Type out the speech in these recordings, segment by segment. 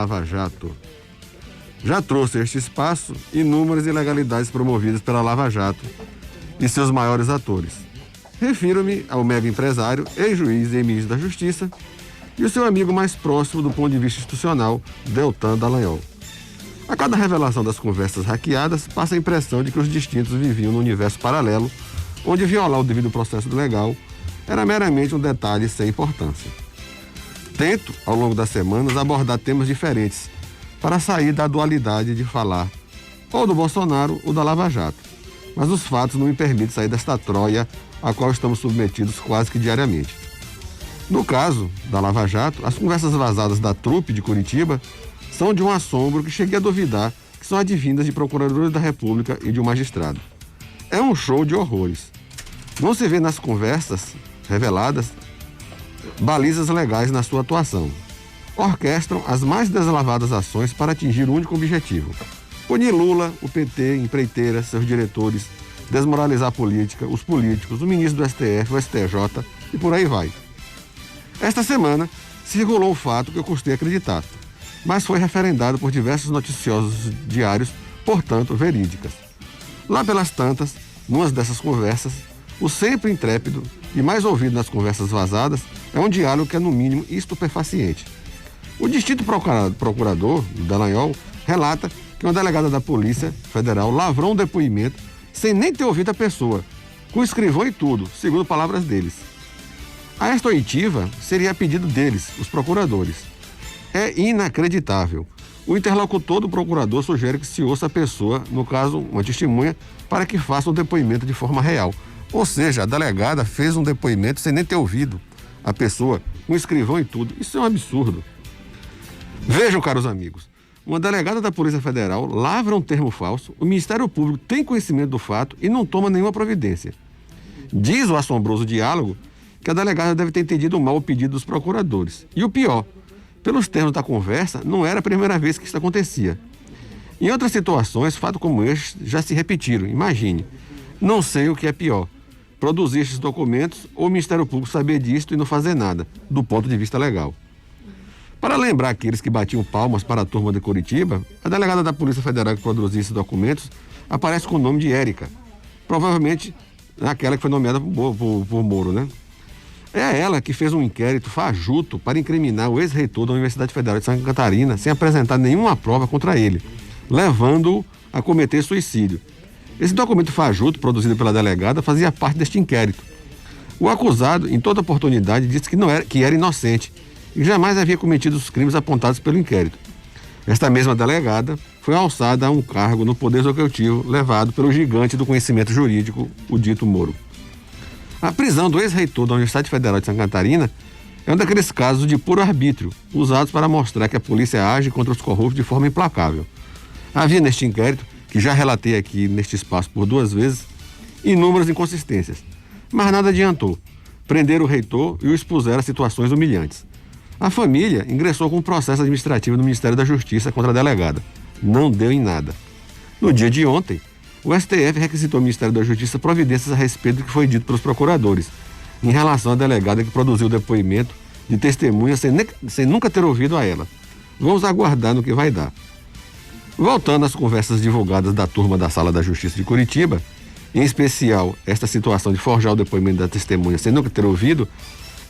Lava Jato. Já trouxe a este espaço inúmeras ilegalidades promovidas pela Lava Jato e seus maiores atores. Refiro-me ao mega empresário, ex-juiz e ministro da Justiça, e o seu amigo mais próximo do ponto de vista institucional, Deltan Dallagnol. A cada revelação das conversas hackeadas, passa a impressão de que os distintos viviam num universo paralelo, onde violar o devido processo legal era meramente um detalhe sem importância. Tento, ao longo das semanas, abordar temas diferentes para sair da dualidade de falar ou do Bolsonaro ou da Lava Jato. Mas os fatos não me permitem sair desta Troia a qual estamos submetidos quase que diariamente. No caso da Lava Jato, as conversas vazadas da trupe de Curitiba são de um assombro que cheguei a duvidar que são advindas de procuradores da República e de um magistrado. É um show de horrores. Não se vê nas conversas reveladas balizas legais na sua atuação. Orquestram as mais deslavadas ações para atingir o único objetivo: punir Lula, o PT, empreiteiras, seus diretores, desmoralizar a política, os políticos, o ministro do STF, o STJ e por aí vai. Esta semana circulou um fato que eu custei acreditar, mas foi referendado por diversos noticiosos diários, portanto verídicas. Lá pelas tantas, numa dessas conversas, o sempre intrépido e mais ouvido nas conversas vazadas é um diálogo que é, no mínimo, estupefaciente. O distinto procurador, Dallagnol, relata que uma delegada da Polícia Federal lavrou um depoimento sem nem ter ouvido a pessoa, com escrivão e tudo, segundo palavras deles. A esta oitiva seria a pedido deles, os procuradores. É inacreditável. O interlocutor do procurador sugere que se ouça a pessoa, no caso, uma testemunha, para que faça o depoimento de forma real. Ou seja, a delegada fez um depoimento sem nem ter ouvido a pessoa, com escrivão e tudo. Isso é um absurdo. Vejam, caros amigos, uma delegada da Polícia Federal lavra um termo falso, o Ministério Público tem conhecimento do fato e não toma nenhuma providência. Diz o assombroso diálogo que a delegada deve ter entendido mal o pedido dos procuradores. E o pior, pelos termos da conversa, não era a primeira vez que isso acontecia. Em outras situações, fatos como este já se repetiram. Imagine. Não sei o que é pior: produzir esses documentos ou o Ministério Público saber disso e não fazer nada, do ponto de vista legal. Para lembrar aqueles que batiam palmas para a turma de Curitiba, a delegada da Polícia Federal que produziu esses documentos aparece com o nome de Érica. Provavelmente aquela que foi nomeada por Moro, né? É ela que fez um inquérito fajuto para incriminar o ex-reitor da Universidade Federal de Santa Catarina sem apresentar nenhuma prova contra ele, levando-o a cometer suicídio. Esse documento fajuto, produzido pela delegada, fazia parte deste inquérito. O acusado, em toda oportunidade, disse que era inocente e jamais havia cometido os crimes apontados pelo inquérito. Esta mesma delegada foi alçada a um cargo no Poder Executivo, levado pelo gigante do conhecimento jurídico, o dito Moro. A prisão do ex-reitor da Universidade Federal de Santa Catarina é um daqueles casos de puro arbítrio, usados para mostrar que a polícia age contra os corruptos de forma implacável. Havia neste inquérito, que já relatei aqui neste espaço por 2 vezes, inúmeras inconsistências. Mas nada adiantou. Prenderam o reitor e o expuseram a situações humilhantes. A família ingressou com um processo administrativo no Ministério da Justiça contra a delegada. Não deu em nada. No dia de ontem, o STF requisitou ao Ministério da Justiça providências a respeito do que foi dito pelos procuradores, em relação à delegada que produziu o depoimento de testemunha sem nunca ter ouvido a ela. Vamos aguardar no que vai dar. Voltando às conversas divulgadas da turma da Sala da Justiça de Curitiba, em especial esta situação de forjar o depoimento da testemunha sem nunca ter ouvido,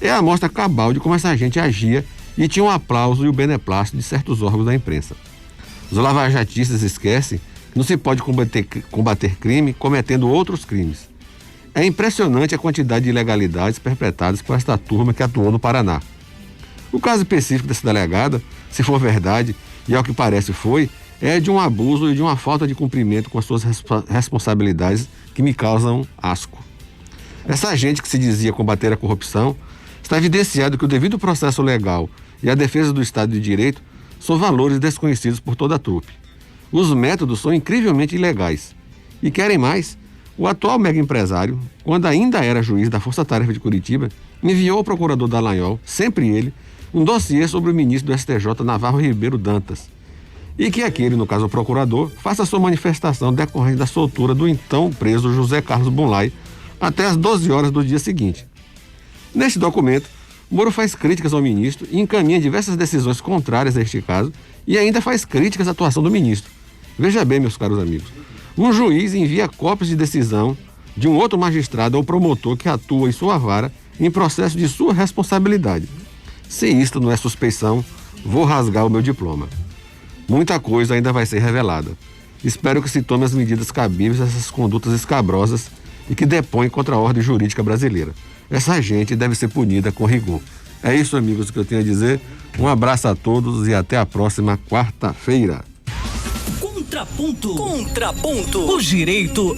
é a amostra cabal de como essa gente agia e tinha um aplauso e o beneplácito de certos órgãos da imprensa. Os lavajatistas esquecem que não se pode combater crime cometendo outros crimes. É impressionante a quantidade de ilegalidades perpetradas por esta turma que atuou no Paraná. O caso específico dessa delegada, se for verdade, e ao que parece foi, é de um abuso e de uma falta de cumprimento com as suas responsabilidades que me causam asco. Essa gente que se dizia combater a corrupção está evidenciado que o devido processo legal e a defesa do Estado de Direito são valores desconhecidos por toda a trupe. Os métodos são incrivelmente ilegais. E querem mais? O atual mega empresário, quando ainda era juiz da Força Tarefa de Curitiba, enviou ao procurador Dallagnol, sempre ele, um dossiê sobre o ministro do STJ, Navarro Ribeiro Dantas, e que aquele, no caso o procurador, faça sua manifestação decorrente da soltura do então preso José Carlos Bunlai até às 12 horas do dia seguinte. Neste documento, Moro faz críticas ao ministro e encaminha diversas decisões contrárias a este caso e ainda faz críticas à atuação do ministro. Veja bem, meus caros amigos, um juiz envia cópias de decisão de um outro magistrado ou promotor que atua em sua vara em processo de sua responsabilidade. Se isto não é suspeição, vou rasgar o meu diploma. Muita coisa ainda vai ser revelada. Espero que se tome as medidas cabíveis a essas condutas escabrosas e que depõem contra a ordem jurídica brasileira. Essa gente deve ser punida com rigor. É isso, amigos, que eu tenho a dizer. Um abraço a todos e até a próxima quarta-feira. Contraponto. O direito